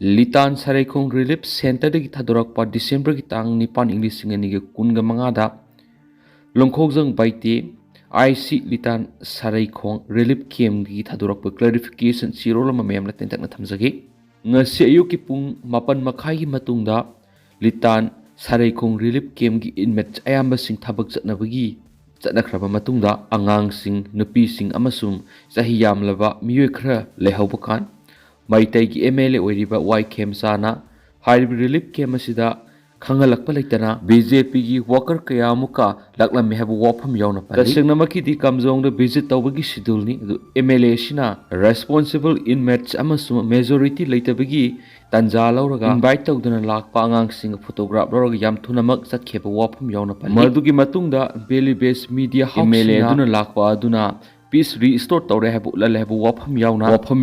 Litan Saraikong Relief Center dagi thadorakpa December ki tang nipan English singani ge kunga mangada longkhokjang baite IC Litan Saraikong Relief Camp gi thadorakpa clarification zero lama mayam la tentak na thamjage ngasi ayuki pung mapan makhai gi matungda Litan Saraikong Relief Camp gi inmates ayamba sing thabak chatnabagi chatnakraba matungda angang sing nupi sing amasung sahi yamlaba miyoi khra lehaubakan Maitai ki MLA oiriba Y Khemchand haribi relief camp asida khangalakpa leitana BJP gi worker kaya muka laklam me habu wafam yauna pali tasengna makidi kamjong da visit tawbagi schedule ni MLA sina responsible inmates amasung majority leitabagi tanja lauraga invite tawduna lakpa angang sing photograph lauraga yam thunamak chatkeba wafam yauna pali madugi matungda belly based media house MLA aduna lakpa aduna Peace restore tawre habu lal habu wafam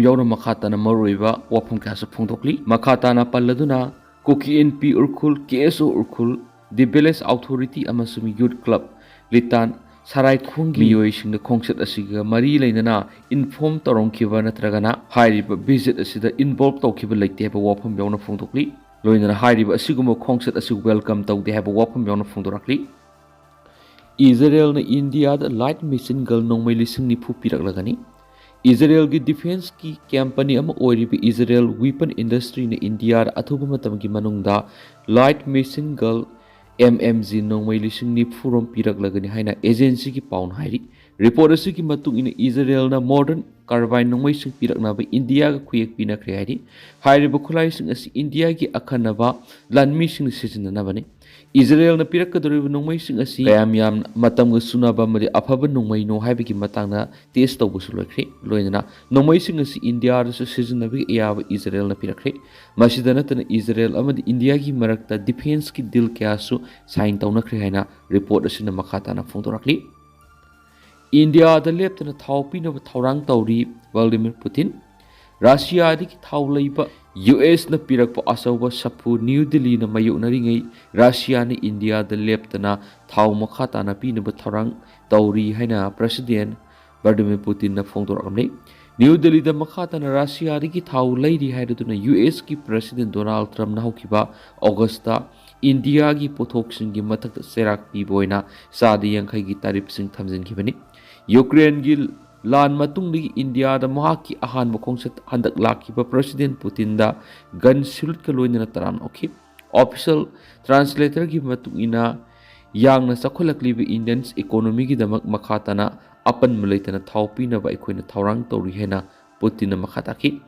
yauna makhatana maruiba wafam kasu phungdokli makhatana palladuna Kuki NP urkhul KSO urkhul the village authority amasum youth club litan sarai khungi miyoi singda khongset asiga mari leinana inform tarongkhiba natragana hairiba visit asida involve tawkhiba leite habu wafam yauna phungdokli loinana hairiba asiguma khongset asi welcome tawde habu wafam yauna phungdorakli Israel na India da light machine gun nongmai lising ni phu pirak lagani Israel gi defense ki company ama oiribi Israel weapon industry na India da athuba matam gi manungda light machine gun MMG nongmai lising ni phu rom pirak lagani haina agency ki paun hairi report asi ki matung in Israel na modern carbine nongmai sing pirak na ba India ga khuyak pina khre hairi hairi ba khulai sing asi India gi akhanaba lanmi sing sijina na bani Israel na pirak kadori nongmai sing asi kayam yam matam ga sunaba mari afaba nongmai no haibi ki matangna test tawbu su lokre loinana nongmai sing asi India ra su season bi yaba Israel na pirakre masidana tan Israel amadi India gi marakta defense ki deal kya su sign tawna khre haina report asina makhata na phongdorakli India da leptana thawpi na thawrang tawri Vladimir Putin Russia di ki thawleiba US na pirakpa asawa sapu New Delhi na mayuknaringai Russia ni India da leptana thaw makhata na pinaba tharang tawri haina President Vladimir Putin na phongdorakamne New Delhi da makhata na Russia ki thaw leiri haiduna US ki President Donald Trump na hokiba Augusta India gi pothok singi mathak serak pi boina sadi yangkhai gi tarif sing thamjin khibani Ukraine gi lan matungdagi India da mahaki ahan khongset handak lakhiba President Putin da gun salute ka loina taram okhi official translator gi matungina yangna sakholakliba Indians economy gi damak makhatana apan mulaitana thawpina ba ikhoina thawrang tawri hena Putin na makhataki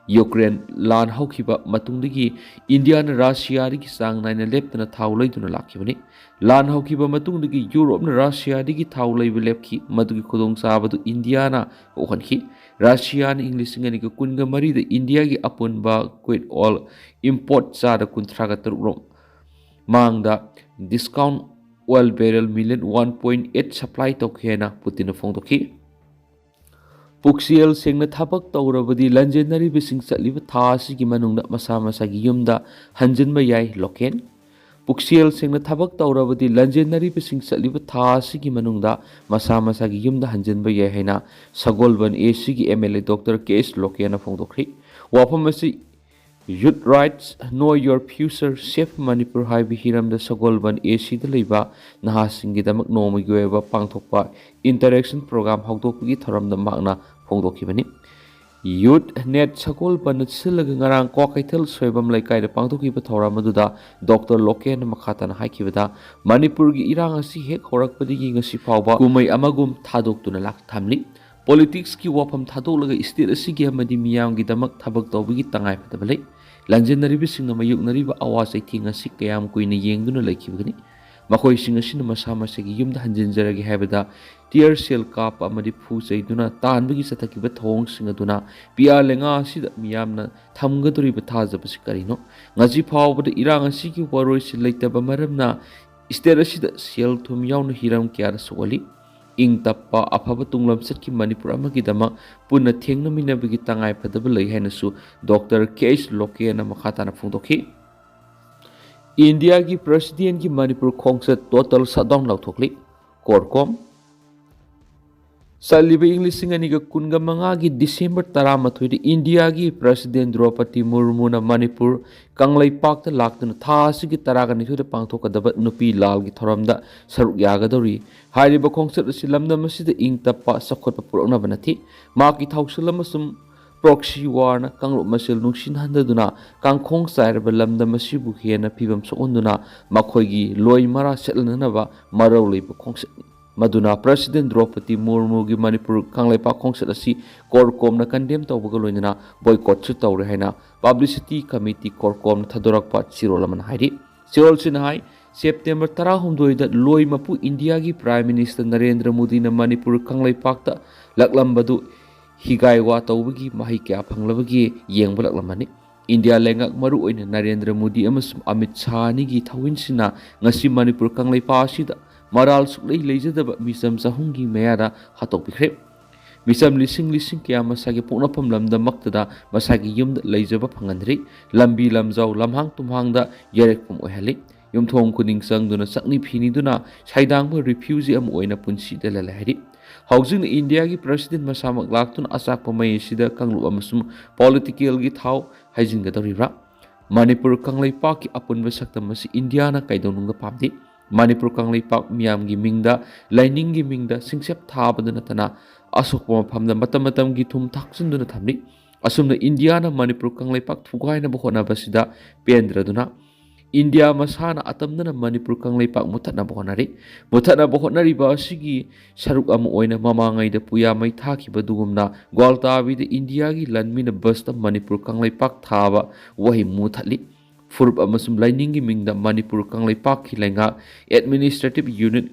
Ukraine lan hawkhiba matungdagi India na Russia gi sang naina leptana thawlaiduna lakhibani lan hawkhiba matungdagi Europe na Russia gi thawlaiba lepki madugi khudong sabadu India na okhanki Russia na English ngani ga kunga mari da India gi apunba quite all import sa da kuntraga taruk mangda discount oil barrel million 1.8 supply tokhena Putin na phongdoki Puxiel singna thabak tawrabadi lanjenari bising chaliba thasi gi manungda masa masa gi yumda hanjinba yai loken Puxiel singna thabak tawrabadi lanjenari bising chaliba thasi gi manungda masa masa gi yumda hanjinba yai haina sagolban AC gi MLA Dr. KS Lokena phongdokri wafam asi Youth Rights Know Your Future Safe Manipur Haibi Hiramda Sagolban AC da leiba nahasingi damak nomi goeba pangthokpa interaction program hawdokgi thoramda makna phongdokhibani Youth Net Sagolban silaga ngarang Kwakaithal soibam laikai da pangthokgiba thoram aduda Dr. Loken makhata na haikibada Manipur gi irang asi hek horakpadigi ngasi phawba kumai amagum thadoktuna lak thamli Politics ki wafam thadolaga state asigi amadi miyam gi damak thabak tawbigi tangai phatabale lanjenari bising na mayuknariba awasai thinga sik kayam kuina yengduna laikhibagani makhoi sing asina masa masagi yumda hanjinjaragi haibada tear cell kap amadi phu chaiduna tanbagi sathakiba thong sing aduna pia lenga asida miyamna thamgaduriba thajaba sikarino ngaji phawbada irang asigi waroi si leitaba maramna state asida sel thum yauna hiram kyara soli ing tappa afaba tunglam satki Manipur amagi dama punna thengna minabagi tangai phadaba lei hainasu Dr. KS Lokena makhata na phungdokhi India gi President gi Manipur khongset total shutdown lauthokli Korkom ꯆꯠꯂꯤꯕ ꯏꯪ ꯂꯤꯁꯤꯡ ꯑꯅꯤꯒ ꯀꯨꯟꯒ ꯃꯉꯥꯒꯤ December 13ꯗ ꯏꯟꯗꯤꯌꯥꯒꯤ president ꯗ꯭ꯔꯧꯄꯗꯤ ꯃꯨꯔꯃꯨꯅ Manipur ꯀꯪꯂꯩꯄꯥꯛꯇ ꯂꯥꯛꯇꯨꯅ ꯊꯥ ꯑꯁꯤꯒꯤ 12ꯗ ꯄꯥꯡꯊꯣꯛꯀꯗꯕ ꯅꯨꯄꯤ ꯂꯥꯜꯒꯤ ꯊꯧꯔꯝꯗ ꯁꯔꯨꯛ ꯌꯥꯒꯗꯧꯔꯤ꯫ ꯍꯥꯏꯔꯤꯕ ꯈꯣꯡꯆꯠ ꯑꯁꯤ ꯂꯝꯗꯝ ꯑꯁꯤꯗ ꯏꯪ ꯇꯞꯄ ꯆꯥꯎꯈꯠꯄ ꯄꯨꯔꯛꯅꯕ ꯅꯠꯇꯦ, ꯃꯍꯥꯛꯀꯤ ꯊꯧꯁꯤꯜ ꯑꯃꯁꯨꯡ ꯄ꯭ꯔꯣꯛꯁꯤ ꯋꯥꯔꯅ ꯀꯥꯡꯂꯨꯞ ꯃꯁꯦꯜ ꯅꯨꯡꯁꯤꯅꯍꯟꯗꯨꯅ ꯀꯥꯡꯈꯣꯡ ꯆꯥꯏꯔꯕ ꯂꯝꯗꯝ ꯑꯁꯤꯕꯨ ꯍꯦꯟꯅ ꯐꯤꯕꯝ ꯁꯣꯛꯍꯟꯗꯨꯅ ꯃꯈꯣꯏꯒꯤ ꯂꯣꯏ ꯃꯔꯥ ꯁꯦꯠꯂꯅꯅꯕ ꯃꯔꯧ ꯂꯩꯕ ꯈꯣꯡꯆꯠꯅꯤ꯫ ꯃꯗꯨꯅ ꯄ꯭ꯔꯁꯤꯗꯦꯟ ꯗ꯭ꯔꯧꯄꯗꯤ ꯃꯨꯔꯃꯨꯒꯤ ꯃꯅꯤꯄꯨꯔ ꯀꯪꯂꯩꯄꯥꯛ ꯈꯣꯡꯆꯠ ꯑꯁꯤ ꯀꯣꯔꯀꯣꯝꯅ ꯀꯟꯗꯦꯝ ꯇꯧꯕꯒ ꯂꯣꯏꯅꯅ ꯕꯣꯏꯀꯣꯠꯁꯨ ꯇꯧꯔꯦ ꯍꯥꯏꯅ ꯄꯕ꯭ꯂꯤꯁꯤꯇꯤ ꯀꯃꯤꯇꯤ ꯀꯣꯔꯀꯣꯝꯅ ꯊꯥꯗꯣꯔꯛꯄ ꯆꯤꯔꯣꯜ ꯑꯃꯅ ꯍꯥꯏꯔꯤ꯫ ꯆꯤꯔꯣꯜꯁꯤꯅ ꯍꯥꯏ ꯁꯦꯞꯇꯦꯝꯕꯔ 16ꯗ ꯂꯣꯏ ꯃꯄꯨ ꯏꯟꯗꯤꯌꯥꯒꯤ ꯄ꯭ꯔꯥꯏꯝ ꯃꯤꯅꯤꯁꯇꯔ ꯅꯔꯦꯟꯗ꯭ꯔ ꯃꯣꯗꯤꯅ ꯃꯅꯤꯄꯨꯔ ꯀꯪꯂꯩꯄꯥꯛꯇ ꯂꯥꯛꯂꯝꯕꯗꯨ ꯍꯤꯒꯥꯏꯋꯥ ꯇꯧꯕꯒꯤ ꯃꯍꯩ ꯀꯌꯥ ꯐꯪꯂꯕꯒꯦ ꯌꯦꯡꯕ ꯂꯥꯛꯂꯝꯕꯅꯤ꯫ ꯏꯟꯗꯤꯌꯥ ꯂꯩꯉꯥꯛ ꯃꯔꯨꯑꯣꯏꯅ ꯅꯔꯦꯟꯗ꯭ꯔ ꯃꯣꯗꯤ ꯑꯃꯁꯨꯡ ꯑꯃꯤꯠ ꯁꯥꯍ ꯑꯅꯤꯒꯤ ꯊꯧꯃꯤꯟꯁꯤꯡꯅ ꯉꯁꯤ ꯃꯅꯤꯄꯨꯔ ꯀꯪꯂꯩꯄꯥꯛ ꯑꯁꯤꯗ ꯃꯔꯥꯜ ꯁꯨꯛꯂꯩ ꯂꯩꯖꯗꯕ ꯃꯤꯆꯝ ꯆꯍꯨꯝꯒꯤ ꯃꯌꯥꯗ ꯍꯥꯠꯇꯣꯛꯄꯤꯈ꯭ꯔꯦ꯫ ꯃꯤꯆꯝ ꯂꯤꯁꯤꯡ ꯀꯌꯥ ꯃꯁꯥꯒꯤ ꯄꯣꯛꯅꯐꯝ ꯂꯝꯗꯃꯛꯇꯗ ꯃꯁꯥꯒꯤ ꯌꯨꯝꯗ ꯂꯩꯖꯕ ꯐꯪꯍꯟꯗ꯭ꯔꯤ, ꯂꯝꯕꯤ ꯂꯝꯖꯥꯎ ꯂꯝꯍꯥꯡ ꯇꯨꯝꯍꯥꯡꯗ ꯌꯩꯔꯛꯐꯝ ꯑꯣꯏꯍꯜꯂꯤ, ꯌꯨꯝꯊꯣꯡ ꯈꯨꯗꯤꯡ ꯆꯪꯗꯨꯅ ꯆꯛꯅꯤ ꯐꯤꯅꯤꯗꯨꯅ ꯁꯩꯗꯥꯡꯕ ꯔꯤꯐ꯭ꯌꯨꯖꯤ ꯑꯃ ꯑꯣꯏꯅ ꯄꯨꯟꯁꯤꯗ ꯂꯩꯍꯜꯂꯤ꯫ ꯍꯧꯖꯤꯛꯅ ꯏꯟꯗꯤꯌꯥꯒꯤ ꯄ꯭ꯔꯁꯤꯗꯦꯟ ꯃꯁꯥꯃꯛ ꯂꯥꯛꯇꯨꯅ ꯑꯆꯥꯛꯄ ꯃꯩ ꯑꯁꯤꯗ ꯀꯥꯡꯂꯨꯞ ꯑꯃꯁꯨꯡ ꯄꯣꯂꯤꯇꯤꯀꯦꯜꯒꯤ ꯊꯥꯎ ꯍꯩꯖꯤꯟꯒꯗꯧꯔꯤꯕ꯭ꯔꯥ? ꯃꯅꯤꯄꯨꯔ ꯀꯪꯂꯩꯄꯥꯛꯀꯤ ꯑꯄꯨꯟꯕ ꯁꯛꯇꯝ ꯑꯁꯤ ꯏꯟꯗꯤꯌꯥꯅ ꯀꯩꯗꯧꯅꯨꯡꯗ ꯄꯥꯝꯗꯦ꯫ ꯃꯅꯤꯄꯨꯔ ꯀꯪꯂꯩꯄꯥꯛ ꯃꯤꯌꯥꯝꯒꯤ ꯃꯤꯡꯗ, ꯂꯥꯏꯅꯤꯡꯒꯤ ꯃꯤꯡꯗ ꯁꯤꯡꯆꯞ ꯊꯥꯕꯗ ꯅꯠꯇꯅ ꯑꯁꯣꯛꯄ ꯃꯐꯝꯗ ꯃꯇꯝ ꯃꯇꯝꯒꯤ ꯊꯨꯝ ꯊꯥꯛꯆꯤꯟꯗꯨꯅ ꯊꯝꯂꯤ꯫ ꯑꯁꯨꯝꯅ ꯏꯟꯗꯤꯌꯥꯅ ꯃꯅꯤꯄꯨꯔ ꯀꯪꯂꯩꯄꯥꯛ ꯊꯨꯒꯥꯏꯅꯕ ꯍꯣꯠꯅꯕꯁꯤꯗ ꯄꯦꯟꯗ꯭ꯔꯗꯨꯅ ꯏꯟꯗꯤꯌꯥ ꯃꯁꯥꯅ ꯑꯇꯝꯅꯅ ꯃꯅꯤꯄꯨꯔ ꯀꯪꯂꯩꯄꯥꯛ ꯃꯨꯠꯊꯠꯅꯕ ꯍꯣꯠꯅꯔꯤ꯫ ꯃꯨꯠꯊꯠꯅꯕ ꯍꯣꯠꯅꯔꯤꯕ ꯑꯁꯤꯒꯤ ꯁꯔꯨꯛ ꯑꯃ ꯑꯣꯏꯅ ꯃꯃꯥꯡꯉꯩꯗ ꯄꯨꯌꯥ ꯃꯩ ꯊꯥꯈꯤꯕꯗꯨꯒꯨꯝꯅ ꯒ꯭ꯋꯥꯜꯇꯥꯕꯤꯗ ꯏꯟꯗꯤꯌꯥꯒꯤ ꯂꯥꯟꯃꯤꯅ ꯕꯁꯇ ꯃꯅꯤꯄꯨꯔ ꯀꯪꯂꯩꯄꯥꯛ ꯊꯥꯕ ꯋꯥꯍꯩ ꯃꯨꯠꯊꯠꯂꯤ꯫ ꯐꯨꯔꯨꯞ ꯑꯃꯁꯨꯡ ꯂꯥꯏꯅꯤꯡꯒꯤ ꯃꯤꯡꯗ ꯃꯅꯤꯄꯨꯔ ꯀꯪꯂꯩꯄꯥꯛꯀꯤ ꯂꯩꯉꯥꯛ ꯑꯦꯗꯃꯤꯅꯤꯁꯇ꯭ꯔꯦꯇꯤꯕ ꯌꯨꯅꯤꯠ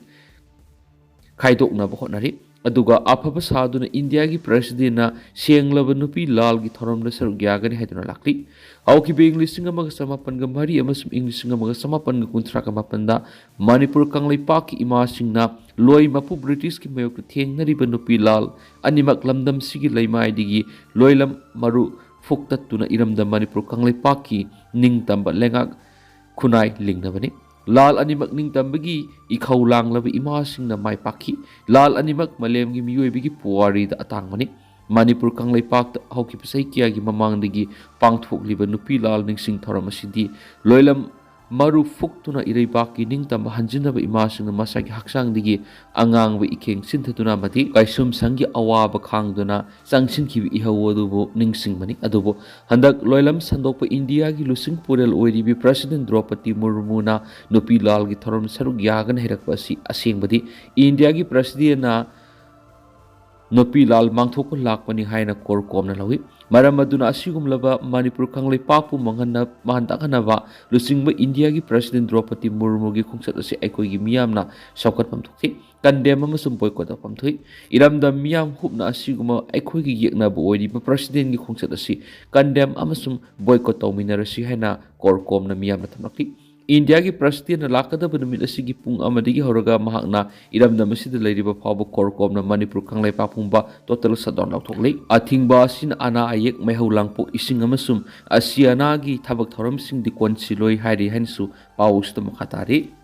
ꯈꯥꯏꯗꯣꯛꯅꯕ ꯍꯣꯠꯅꯔꯤ꯫ ꯑꯗꯨꯒ ꯑꯐꯕ ꯁꯥꯗꯨꯅ ꯏꯟꯗꯤꯌꯥꯒꯤ ꯄ꯭ꯔꯁꯤꯗꯦꯟꯅ ꯁꯦꯡꯂꯕ ꯅꯨꯄꯤ ꯂꯥꯜꯒꯤ ꯊꯧꯔꯝꯗ ꯁꯔꯨꯛ ꯌꯥꯒꯅꯤ ꯍꯥꯏꯗꯨꯅ ꯂꯥꯛꯂꯤ꯫ ꯍꯧꯈꯤꯕ ꯏꯪ 1904 ꯑꯃꯁꯨꯡ ꯏꯪ 1938ꯗ ꯃꯅꯤꯄꯨꯔ ꯀꯪꯂꯩꯄꯥꯛꯀꯤ ꯏꯃꯥꯁꯤꯡꯅ ꯂꯣꯏ ꯃꯄꯨ ꯕ꯭ꯔꯤꯇꯤꯁꯀꯤ ꯃꯥꯌꯣꯛꯇ ꯊꯦꯡꯅꯔꯤꯕ ꯅꯨꯄꯤ ꯂꯥꯜ ꯑꯅꯤꯃꯛ ꯂꯝꯗꯝꯁꯤꯒꯤ ꯂꯩꯃꯥꯏꯗꯒꯤ ꯂꯣꯏꯂꯝ ꯃꯔꯨ ꯐꯨꯛꯇꯠꯇꯨꯅ ꯏꯔꯝꯗꯝ ꯃꯅꯤꯄꯨꯔ ꯀꯪꯂꯩꯄꯥꯛꯀꯤ ꯅꯤꯡꯇꯝꯕ ꯂꯩꯉꯥꯛ ꯈꯨꯟꯅꯥꯏ ꯂꯤꯡꯅꯕꯅꯤ꯫ ꯂꯥꯜ ꯑꯅꯤꯃꯛ ꯅꯤꯡꯇꯝꯕꯒꯤ ꯏꯈꯧ ꯂꯥꯡꯂꯕ ꯏꯃꯥꯁꯤꯡꯅ ꯃꯥꯏ ꯄꯥꯛꯈꯤ꯫ ꯂꯥꯜ ꯑꯅꯤꯃꯛ ꯃꯥꯂꯦꯝꯒꯤ ꯃꯤꯑꯣꯏꯕꯒꯤ ꯄꯨꯋꯥꯔꯤꯗ ꯑꯇꯥꯡꯕꯅꯤ꯫ ꯃꯅꯤꯄꯨꯔ ꯀꯪꯂꯩꯄꯥꯛꯇ ꯍꯧꯈꯤꯕ ꯆꯍꯤ ꯀꯌꯥꯒꯤ ꯃꯃꯥꯡꯗꯒꯤ ꯄꯥꯡꯊꯣꯛꯂꯤꯕ ꯅꯨꯄꯤ ꯂꯥꯜ ꯅꯤꯡꯁꯤꯡ ꯊꯧꯔꯝ ꯑꯁꯤꯗꯤ ꯂꯣꯏꯂꯝ ꯃꯔꯨ ꯐꯨꯛꯇꯨꯅ ꯏꯔꯩꯕꯥꯛꯀꯤ ꯅꯤꯡꯇꯝꯕ ꯍꯟꯖꯤꯟꯅꯕ ꯏꯃꯥꯁꯤꯡꯅ ꯃꯁꯥꯒꯤ ꯍꯛꯆꯥꯡꯗꯒꯤ ꯑꯉꯥꯡꯕ ꯏꯈꯦꯡ ꯆꯤꯟꯊꯗꯨꯅ ꯑꯃꯗꯤ ꯀꯩꯁꯨꯝꯁꯪꯒꯤ ꯑꯋꯥꯕ ꯈꯥꯡꯗꯨꯅ ꯆꯪꯁꯤꯟꯈꯤꯕ ꯏꯍꯧ ꯑꯗꯨꯕꯨ ꯅꯤꯡꯁꯤꯡꯕꯅꯤ꯫ ꯑꯗꯨꯕꯨ ꯍꯟꯗꯛ ꯂꯣꯏꯂꯝ ꯁꯟꯗꯣꯛꯄ ꯏꯟꯗꯤꯌꯥꯒꯤ ꯂꯨꯆꯤꯡ ꯄꯨꯔꯦꯜ ꯑꯣꯏꯔꯤꯕꯤ ꯄ꯭ꯔꯁꯤꯗꯦꯟ ꯗ꯭ꯔꯧꯄꯗꯤ ꯃꯨꯔꯃꯨꯅ ꯅꯨꯄꯤ ꯂꯥꯜꯒꯤ ꯊꯧꯔꯝ ꯁꯔꯨꯛ ꯌꯥꯒꯅꯤ ꯍꯥꯏꯔꯛꯄ ꯑꯁꯤ ꯑꯁꯦꯡꯕꯗꯤ ꯏꯟꯗꯤꯌꯥꯒꯤ ꯄ꯭ꯔꯁꯤꯗꯦꯟꯅ ꯅꯨꯄꯤ ꯂꯥꯜ ꯃꯥꯡꯊꯣꯛꯄ ꯂꯥꯛꯄꯅꯤ ꯍꯥꯏꯅ ꯀꯣꯔꯀꯣꯝꯅ ꯂꯧꯏ꯫ ꯃꯔꯝ ꯑꯗꯨꯅ ꯑꯁꯤꯒꯨꯝꯂꯕ ꯃꯅꯤꯄꯨꯔ ꯀꯪꯂꯩꯄꯥꯛꯄꯨ ꯃꯥꯡꯍꯟ ꯇꯥꯛꯍꯟꯅꯕ ꯂꯨꯆꯤꯡꯕ ꯏꯟꯗꯤꯌꯥꯒꯤ ꯄ꯭ꯔꯁꯤꯗꯦꯟ ꯗ꯭ꯔꯧꯄꯗꯤ ꯃꯨꯔꯃꯨꯒꯤ ꯈꯣꯡꯆꯠ ꯑꯁꯤ ꯑꯩꯈꯣꯏꯒꯤ ꯃꯤꯌꯥꯝꯅ ꯁꯧꯒꯠꯐꯝ ꯊꯣꯛꯈꯤ, ꯀꯟꯗꯦꯝ ꯑꯃꯁꯨꯡ ꯕꯣꯏꯀꯣꯠ ꯇꯧꯐꯝ ꯊꯣꯛꯏ꯫ ꯏꯔꯝꯗꯝ ꯃꯤꯌꯥꯝ ꯍꯨꯞꯅ ꯑꯁꯤꯒꯨꯝꯕ ꯑꯩꯈꯣꯏꯒꯤ ꯌꯦꯛꯅꯕ ꯑꯣꯏꯔꯤꯕ ꯄ꯭ꯔꯁꯤꯗꯦꯟꯒꯤ ꯈꯣꯡꯆꯠ ꯑꯁꯤ ꯀꯟꯗꯦꯝ ꯑꯃꯁꯨꯡ ꯕꯣꯏꯀꯣꯠ ꯇꯧꯃꯤꯟꯅꯔꯁꯤ ꯍꯥꯏꯅ ꯀꯣꯔꯀꯣꯝꯅ ꯃꯤꯌꯥꯝꯅ ꯊꯝꯂꯛꯂꯤ꯫ ꯏꯟꯗꯤꯌꯥꯒꯤ ꯄ꯭ꯔꯁꯤꯗꯦꯟꯅ ꯂꯥꯛꯀꯗꯕ ꯅꯨꯃꯤꯠ ꯑꯁꯤꯒꯤ ꯄꯨꯡ 1ꯗꯒꯤ ꯍꯧꯔꯒ ꯃꯍꯥꯛꯅ ꯏꯔꯝꯗꯝ ꯑꯁꯤꯗ ꯂꯩꯔꯤꯕ ꯐꯥꯎꯕ ꯀꯣꯔꯀꯣꯝꯅ ꯃꯅꯤꯄꯨꯔ ꯀꯪꯂꯩꯄꯥꯛ ꯄꯨꯝꯕ ꯇꯣꯇꯦꯜ ꯁꯠꯗꯥꯎꯟ ꯂꯧꯊꯣꯛꯂꯤ꯫ ꯑꯊꯤꯡꯕ ꯑꯁꯤꯅ ꯑꯅꯥ ꯑꯌꯦꯛ, ꯃꯩꯍꯧ ꯂꯥꯡꯄꯣꯛ, ꯏꯁꯤꯡ ꯑꯃꯁꯨꯡ ꯑꯁꯤ ꯑꯅꯥꯒꯤ ꯊꯕꯛ ꯊꯧꯔꯝꯁꯤꯡꯗꯤ ꯀꯣꯟꯁꯤꯜꯂꯣꯏ ꯍꯥꯏꯔꯤ ꯍꯥꯏꯅꯁꯨ ꯄꯥꯎ ꯑꯁꯤꯗ ꯃꯈꯥ ꯇꯥꯔꯤ꯫